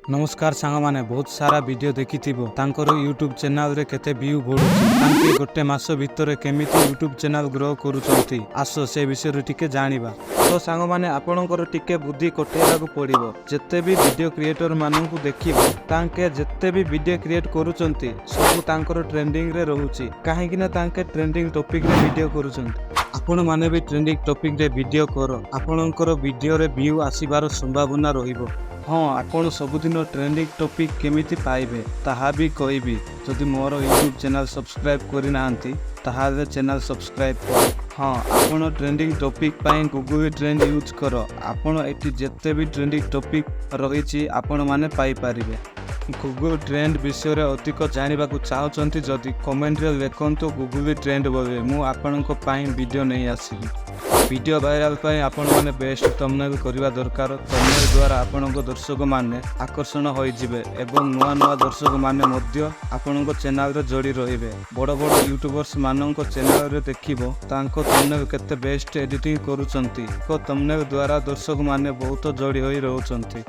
नमस्कार सांग माने बहुत सारा वीडियो देखि यूट्यूब चैनल रे केते व्यू बढ़ुछि गोटे मास भितर केमिति यूट्यूब चैनल ग्रो करूछंती आस से विषय रे टिके जानिबा। तो सांग माने आपणकर टिके बुद्धि कोटेराकू पड़िबो। जत्ते भी वीडियो क्रिएटर माननकू देखिबो तांके जत्ते भी वीडियो क्रिएट करूछंती सब तांकर ट्रेंडिंग रे रहूछि काहेकि ना तांके ट्रेंडिंग टॉपिक रे वीडियो करूछंती। आपण माने भी ट्रेंडिंग टॉपिक रे वीडियो करो आपणकर वीडियो रे व्यू आसीबार संभावना रहिबो। हाँ आपण सबुदिन ट्रेंडिंग टॉपिक केमिति पाइबे ताहा भी कहबी। जदि मोर यूट्यूब चैनल सब्सक्राइब करिना ताहाले चैनल सब्सक्राइब कर। हाँ आपण ट्रेंडिंग टॉपिक पाई गूगल ट्रेंड यूज करो। आपण एटी जत्ते भी ट्रेंडिंग टॉपिक रही आपण माने पाई पारिबे। गूगल ट्रेंड विषय रे अधिक जानिबा को चाहउचंती जदि कमेंट रे लिखंतु गूगल ट्रेंड बोले मु आपनको पाई वीडियो नहीं आसीबी। वीडियो वायरल पाई आपण माने बेस्ट थंबनेल करबा दरकार। थंबनेल द्वारा आपनको दर्शक माने आकर्षण होई जिवे एवं नुआ नुआ दर्शक माने मध्य आपनको चैनल रे जोड़ी रहिबे। बड़ बड़ यूट्यूबर्स माननको चैनल रे देखिबो तांको थंबनेल केते बेस्ट एडिटिंग करूचंती। को थंबनेल द्वारा दर्शक माने बहुत जोड़ी होई रहउचंती।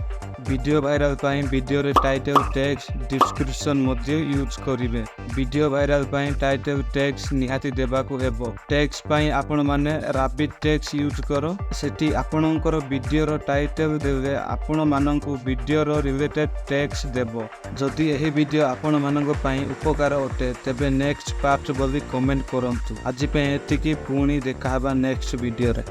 वीडियो वायरल पाई वीडियो रे टाइटल टेक्स्ट डिस्क्रिप्शन मध्ये यूज करिवे। वीडियो वायरल पाई टाइटल टेक्स्ट निहाती देबाकू हेबो। टेक्स्ट पाई आपण माने रैपिड टेक्स्ट यूज करो। सेठी आपणकर वीडियो रो टाइटल देले आपण माननकू वीडियो रो रिलेटेड टेक्स्ट देबो। जदि एही वीडियो आपण माननक पाई उपकार अटे तेबे नेक्स्ट पार्ट बोली कमेंट करंतु। आज पे एतिकी पुणी देखाबा नेक्स्ट वीडियो रे।